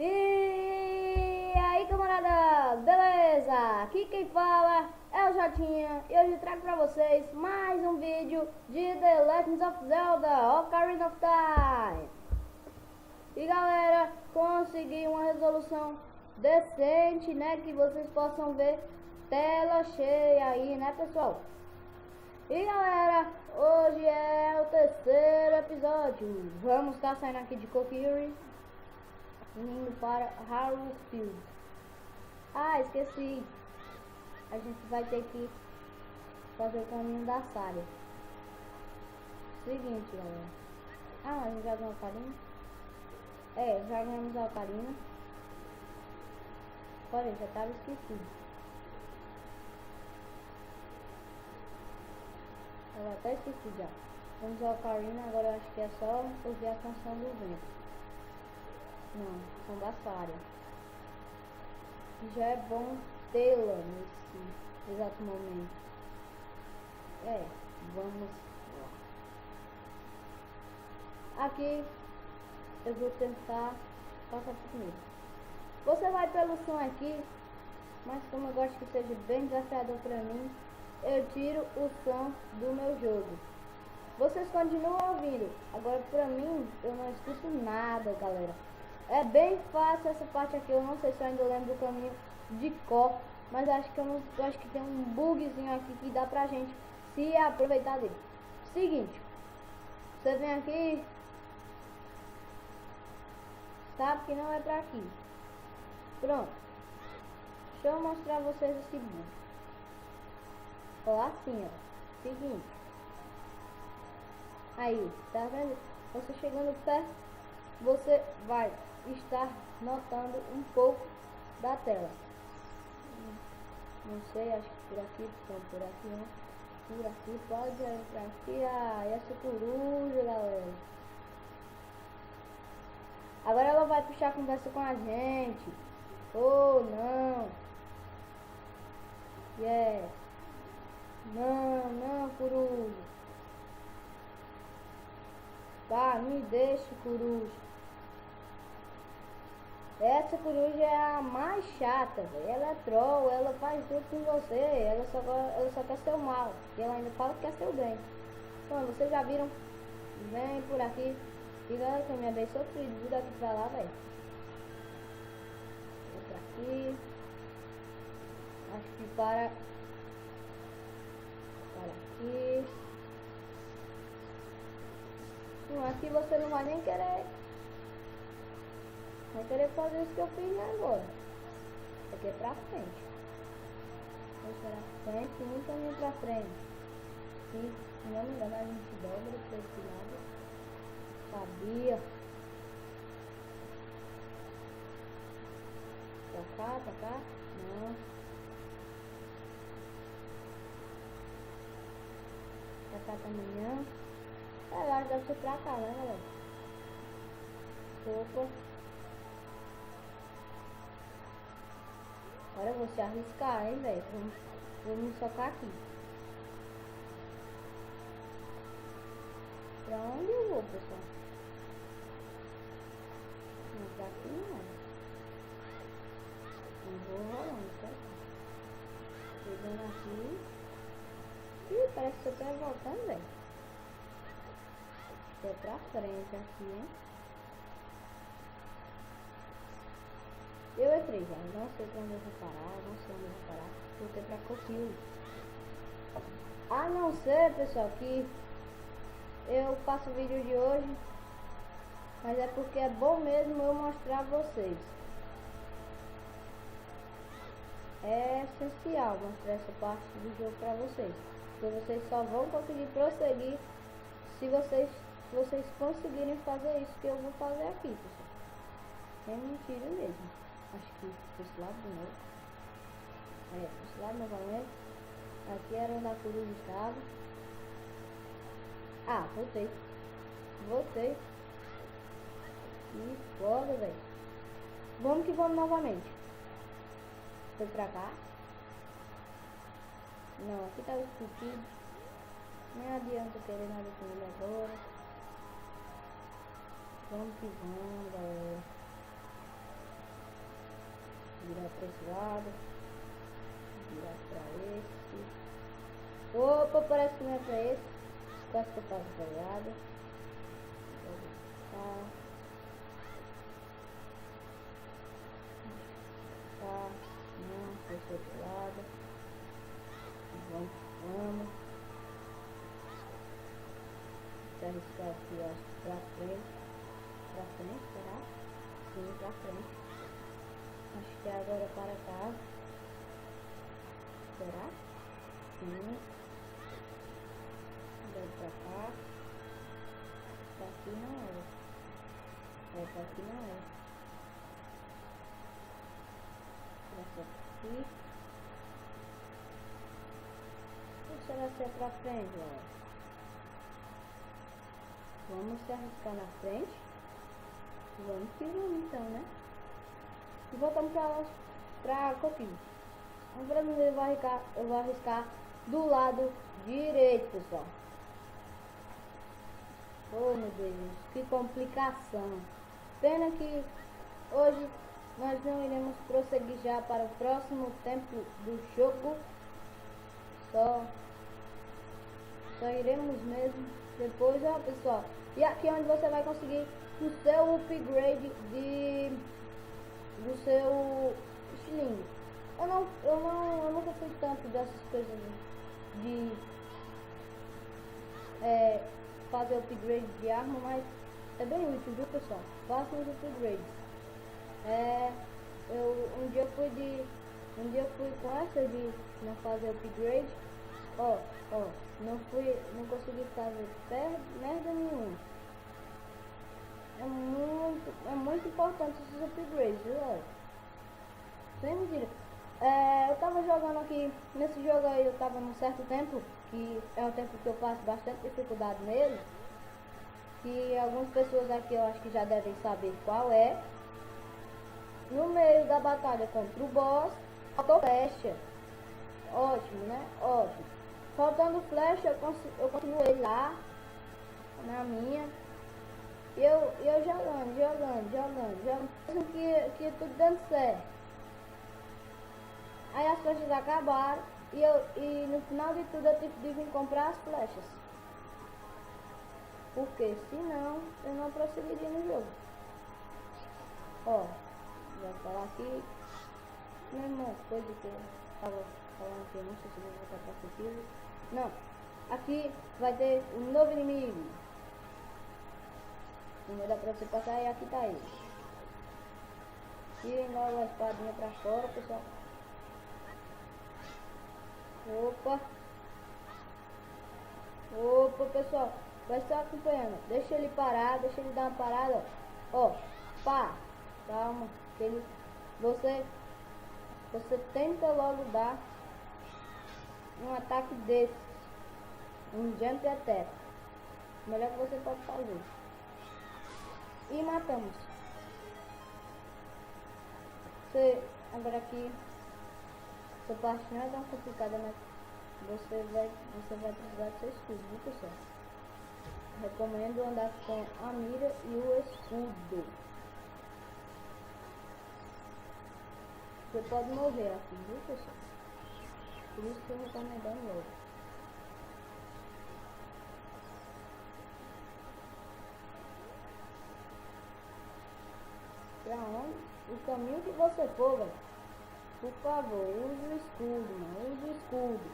E aí, camaradas, beleza? Aqui quem fala é o Jotinha e hoje trago pra vocês mais um vídeo de The Legend of Zelda Ocarina of Time. E galera, consegui uma resolução decente, né, que vocês possam ver tela cheia aí, né, pessoal? E galera, hoje é o terceiro episódio. Vamos estar saindo aqui de Kokiri indo para Harrowfield. Ah, esqueci. A gente vai ter que fazer o caminho da Saria. Seguinte, galera. Ah, a gente já ganhou a Ocarina? É, já ganhamos a Ocarina. Olha, já estava esquecido. Eu até esqueci já. Vamos a Ocarina, agora eu acho que é só ouvir a canção do vento. Não, são da Saria. Já é bom tê-la nesse exato momento. Vamos lá. Aqui eu vou tentar passar primeiro. Você vai pelo som aqui, mas como eu gosto que seja bem desafiador pra mim, eu tiro o som do meu jogo. Vocês continuam ouvindo. Agora pra mim, eu não escuto nada, galera. É bem fácil essa parte aqui, eu não sei se eu ainda lembro do caminho de cor, mas acho que tem um bugzinho aqui que dá pra gente se aproveitar dele. Seguinte, você vem aqui, sabe que não é pra aqui. Pronto, deixa eu mostrar a vocês esse bug. Ó, assim, ó, seguinte. Aí, tá vendo? Você chegando perto, você vai estar notando um pouco da tela. Não sei, acho que por aqui, não, por aqui não. Por aqui, pode entrar aqui. Ah, essa coruja, galera. Agora ela vai puxar a conversa com a gente. Oh, não. Yeah. Não, coruja. Tá, me deixa, coruja. Essa coruja é a mais chata, velho. Ela é troll, ela faz tudo com você. Ela só quer seu mal. E ela ainda fala que quer seu bem. Então, vocês já viram? Vem por aqui. E galera, que me abençoe tudo daqui pra lá, velho. Vem por aqui. Acho que para aqui. Aqui você não vai nem querer. Vai querer fazer isso que eu fiz agora. Isso aqui é pra frente. Vamos pra frente e um caminho pra frente. E, se não me engano, a gente dobra pra esse lado. Sabia. Pra cá. Não. Pra cá também não. Eu acho que deve ser pra cá, né, galera? Opa. Agora eu vou se arriscar, hein, velho. Vou me socar aqui. Pra onde eu vou, pessoal? Não, pra aqui não. Não vou rolando, tá? Chegando aqui. Ih, parece que eu tô voltando, velho. É pra frente aqui, hein? Eu entrei já, não sei pra onde eu vou parar, vou ter pra Kokiri. A não ser, pessoal, que eu faço o vídeo de hoje, mas é porque é bom mesmo eu mostrar a vocês. É essencial mostrar essa parte do jogo pra vocês, porque vocês só vão conseguir prosseguir se vocês conseguirem fazer isso que eu vou fazer aqui, pessoal. Sem mentira mesmo. Acho que esse lado de novo. Esse lado novamente. Aqui era onde a coruja estava. Ah, voltei. E foda, velho. Vamos que vamos novamente. Foi pra cá. Não, aqui tá escutido. Nem adianta querer nada com ele agora. Vamos que vamos, galera. esse lado. Virar pra esse. Opa, parece que não é pra esse. Quase que eu faço jogada. Tá. Não, esse outro lado. Vamos. Se arriscar aqui, ó, pra frente. Pra frente, será? Sim, pra frente. Acho que agora para cá. Será? Sim. Agora pra cá. Pra aqui não é. Pra aqui não é. Pra aqui. Ou será que é pra frente, ó? Vamos se arriscar na frente. Vamos que vamos então, né? E voltamos pra coquinha. Agora eu vou arriscar do lado direito, pessoal. Oh meu Deus, que complicação. Pena que hoje nós não iremos prosseguir já para o próximo tempo do jogo. Só iremos mesmo depois, ó pessoal. E aqui é onde você vai conseguir o seu upgrade do seu estilingue. Eu nunca fui tanto dessas coisas de fazer upgrade de arma, mas é bem útil, viu pessoal? Façam os upgrades. Um dia eu fui com essa de não fazer upgrade. Não consegui fazer merda nenhuma. É muito importante esses upgrades, viu? Sem mentira. Eu tava jogando aqui, nesse jogo aí eu tava num certo tempo, que é um tempo que eu passo bastante dificuldade nele, que algumas pessoas aqui eu acho que já devem saber qual é. No meio da batalha contra o boss, faltou flecha. Ótimo, né? Ótimo. Faltando flecha, eu continuei lá, na minha, e eu jogando, mesmo que tudo dando certo. Aí as flechas acabaram e no final de tudo eu tive de vir comprar as flechas. Porque senão eu não prosseguiria no jogo. Ó, vou falar aqui. Mesma coisa que eu tava falando que eu não sei se vou voltar para futuro. Não, aqui vai ter um novo inimigo. Não vai dar pra você passar e aqui tá ele. Tirem logo a espadinha pra fora, pessoal. Opa, pessoal, vai estar acompanhando. Deixa ele parar, deixa ele dar uma parada. Ó, pá, calma, que ele, você tenta logo dar um ataque desse, um jump attack, melhor que você pode fazer. E matamos. Agora aqui, essa parte não é tão complicada, mas você vai precisar do seu escudo, viu pessoal? Recomendo andar com a mira e o escudo. Você pode morrer aqui, viu pessoal? Por isso que eu recomendando logo. Pra onde? O caminho que você for, velho. Por favor, use o escudo, mano. Use o escudo.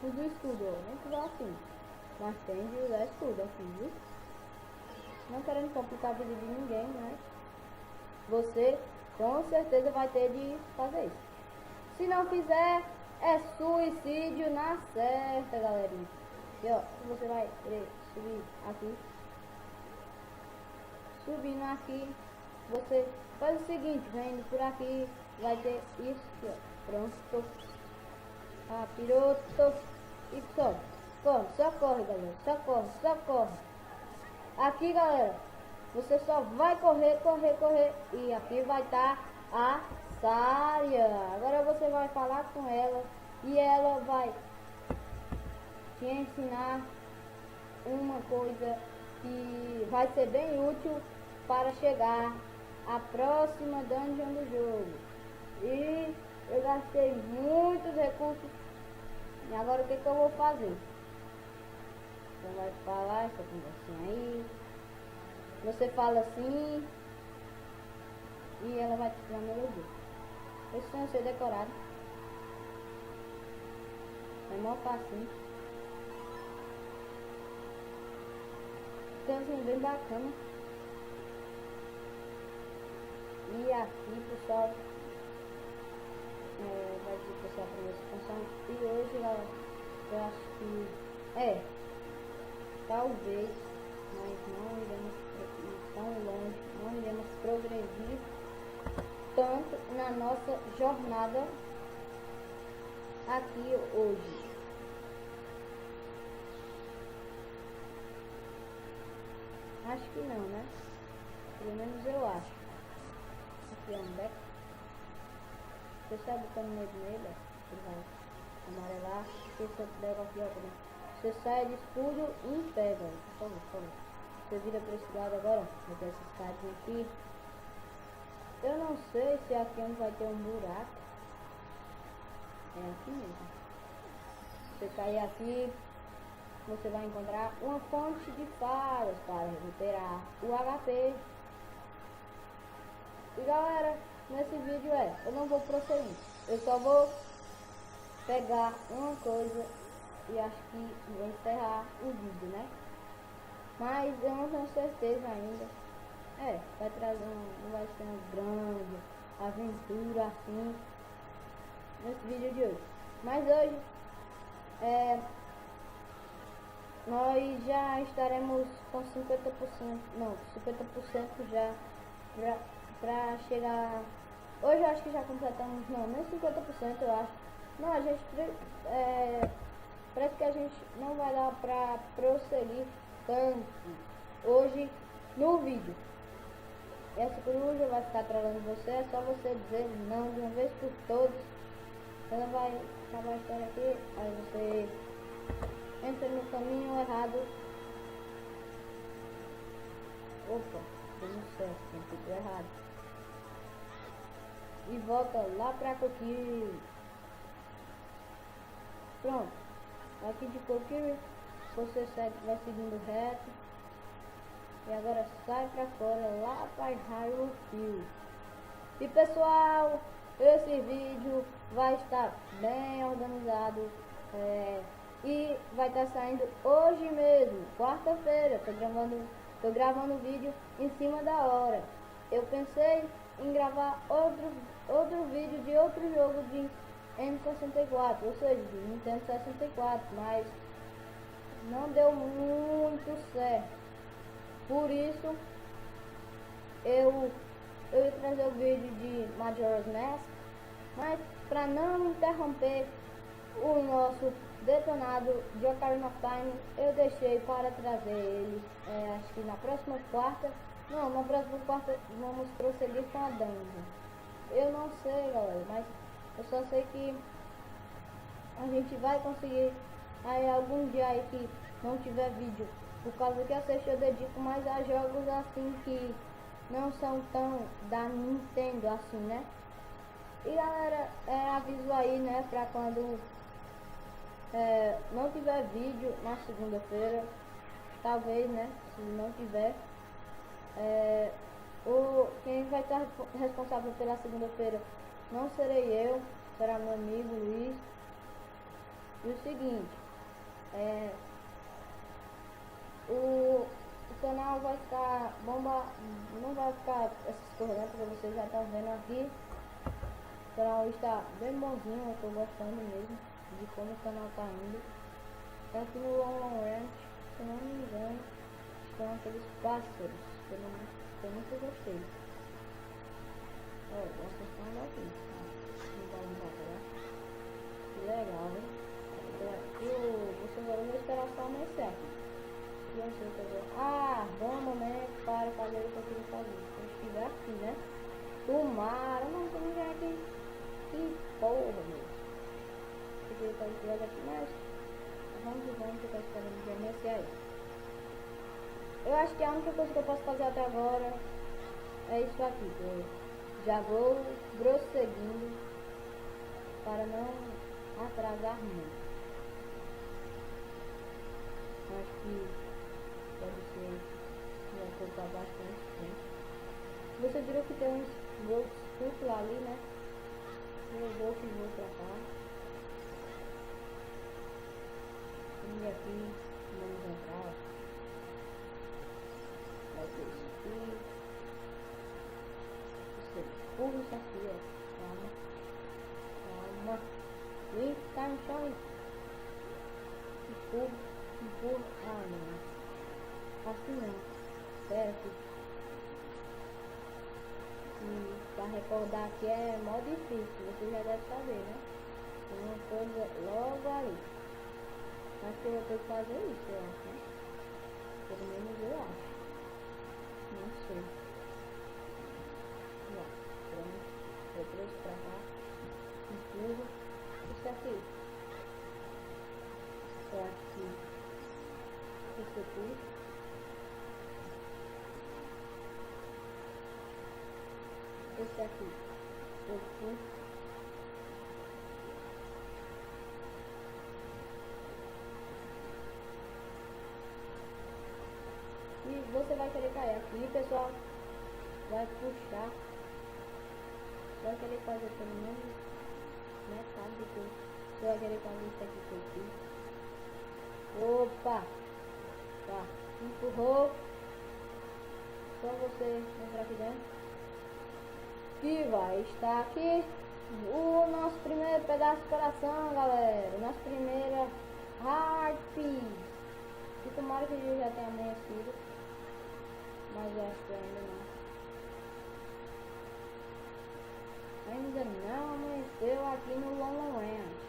Use o escudo, ó. Nem que vá assim. Mas tem de usar escudo aqui, viu? Não querendo complicar a vida de ninguém, mas você com certeza vai ter de fazer isso. Se não fizer, é suicídio na certa, galerinha. E ó, você vai querer subir aqui. Subindo aqui, você faz o seguinte, vem por aqui, vai ter isso aqui, ó. Pronto. Piroto. E sobe. Só corre, galera. Só corre. Aqui, galera, você só vai correr. E aqui vai estar a Saria. Agora você vai falar com ela e ela vai te ensinar uma coisa que vai ser bem útil para chegar a próxima dungeon do jogo. E eu gastei muitos recursos. E agora o que eu vou fazer? Você vai falar essa conversinha aí. Você fala assim. E ela vai te dar uma melodia. Esse vai ser decorado. É mó fácil. Então assim, bem bacana. E aqui, pessoal, vai dizer que essa é a primeira função. E hoje, galera, eu acho que talvez nós não iremos ir tão longe, não iremos progredir tanto na nossa jornada aqui hoje. Acho que não, né? Pelo menos eu acho. Aqui é um beco. Você sabe o caminho nele, ele vai amarelar. Se você pega aqui, ó, também. Você sai de escudo e pega. Por favor. Você vira para esse lado agora, vai ter essas escadinhas aqui. Eu não sei se aqui onde vai ter um buraco. É aqui mesmo. Você cair aqui, você vai encontrar uma fonte de fadas para recuperar o HP. E galera, nesse vídeo eu não vou prosseguir. Eu só vou pegar uma coisa e acho que vou encerrar o vídeo, né? Mas eu não tenho certeza ainda. Vai trazer não vai ser uma grande aventura assim nesse vídeo de hoje. Mas hoje nós já estaremos com 50%, não, 50% já pra chegar. Hoje eu acho que já completamos, não, nem 50% eu acho. Não, a gente parece que a gente não vai dar pra prosseguir tanto hoje no vídeo. Essa coruja vai ficar trolando você, é só você dizer não de uma vez por todas. Ela vai acabar a história aqui, aí você entra no caminho errado. Opa, deu certo, tem tudo errado. E volta lá pra Kokiri. Pronto, aqui de Kokiri você segue, vai seguindo reto. E agora sai pra fora lá para Hyrule Field. E pessoal, esse vídeo vai estar bem organizado e vai estar saindo hoje mesmo, quarta-feira. Tô gravando o vídeo em cima da hora. Eu pensei em gravar outro vídeo de outro jogo de N64, ou seja, de Nintendo 64, mas não deu muito certo. Por isso eu ia trazer o vídeo de Majora's Mask, mas para não interromper o nosso detonado de Ocarina of Time, eu deixei para trazer ele, acho que na próxima quarta. Não, na próxima quarta vamos prosseguir com a dungeon. Eu não sei, galera, mas eu só sei que a gente vai conseguir. Aí algum dia aí que não tiver vídeo, por causa que eu dedico mais a jogos assim que não são tão da Nintendo assim, né? E galera, aviso aí, né, pra quando não tiver vídeo na segunda-feira, talvez, né, se não tiver, quem vai estar responsável pela segunda-feira não serei eu, será meu amigo Luiz. E o seguinte, o canal vai ficar bomba, não vai ficar essas coisas, né, porque vocês já estão vendo aqui. O canal está bem bonzinho, eu tô gostando mesmo de como o canal tá indo. Aqui no Long Ranch, se não me engano, estão aqueles pássaros que eu nunca gostei. Vocês estão daqui. Não vai, né? Que legal, hein? Você agora vai esperar só amanhecer aqui. Bom momento para fazer o que eu queria fazer. Se eu estiver aqui, né? Tomara, não tem ninguém aqui. Que porra, meu. Eu queria fazer aqui, mas vamos que eu tô esperando de amanhecer aí. Eu acho que a única coisa que eu posso fazer até agora é isso aqui, que eu já vou prosseguindo para não atrasar muito. Acho que pode ser, vai ocupar bastante tempo. Você viu que tem uns voos duplos ali, né? Eu vou que vou pra cá. E aqui vamos entrar. Vai ter isso aqui. Você empurra isso aqui, ó. Calma. Calma. E tá no chão aí. Empurra. Empurra. Ah, não. Assim não. Certo. E pra recordar aqui é mó difícil. Você já deve saber, né? Tem uma coisa logo ali. Acho que eu vou ter que fazer isso, eu acho, né? Pelo menos eu acho. Não sei. Ó, pronto. Eu trouxe pra cá. Empurra. Isso aqui. Eu acho que esse aqui. Esse aqui. Eu puxo. E você vai querer cair aqui, pessoal. Vai puxar. Vai querer fazer pelo menos metade do que você vai querer fazer isso aqui que eu fiz. Opa! Tá, empurrou. Só você entrar aqui dentro. E vai estar aqui o nosso primeiro pedaço de coração, galera. Nossa primeira Heart Piece. E tomara que ele já tenha amanhecido. Mas eu acho que ainda não. Ainda não amanheceu aqui no Long Ranch.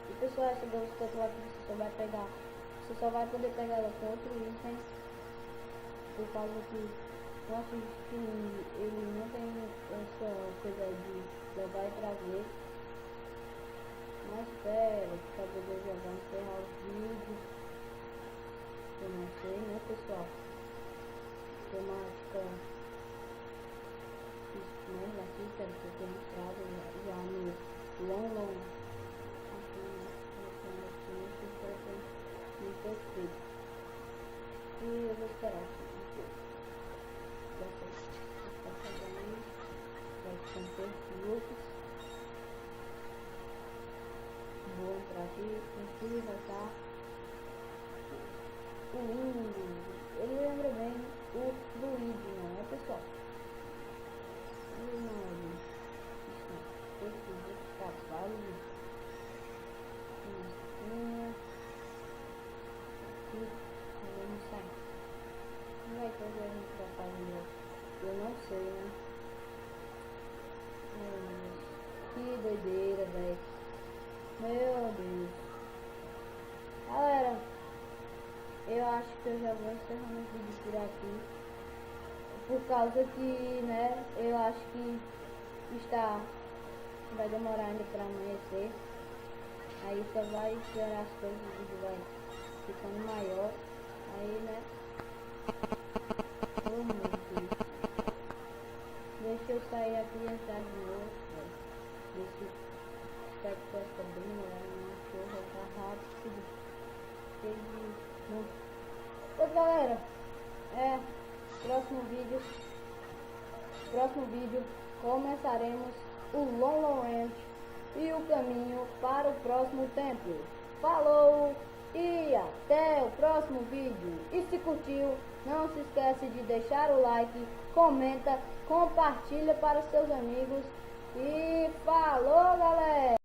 E pessoal, essa bolsa aqui você só vai pegar. Você só vai poder pegar ela com outro item. Por causa que nosso Steam, ele não tem essa coisa de levar e trazer. Mas espera, pra poder jogar, encerrar o vídeo. Eu não sei, né, pessoal? Temática isso aqui, quero que eu tenha entrado já no Long aqui, né? No perfeito. E eu vou esperar aqui um pouco. Vai conter grupos. Vou entrar aqui, aqui vai estar o lindo. Ele lembra bem o Luigi, não é, pessoal? Ele não é isso. Esse cavalo. Aqui, vamos sair. Não vai ter a gente vai fazer. Eu não sei, né? Que doideira, velho. Meu Deus. Galera, eu acho que eu já vou encerrando o vídeo por aqui. Por causa que, né, eu acho que vai demorar ainda para amanhecer. Aí só vai esperar as coisas, o vídeo vai ficando maior. Aí, né? Oh, meu Deus. Deixa eu sair aqui e entrar de novo, velho. Deixa eu ficar bem melhor, né? Deixa eu voltar rápido. Pois galera, próximo vídeo começaremos o Long Ranch e o caminho para o próximo templo. Falou e até o próximo vídeo. E se curtiu, não se esquece de deixar o like, comenta, compartilha para seus amigos e falou, galera!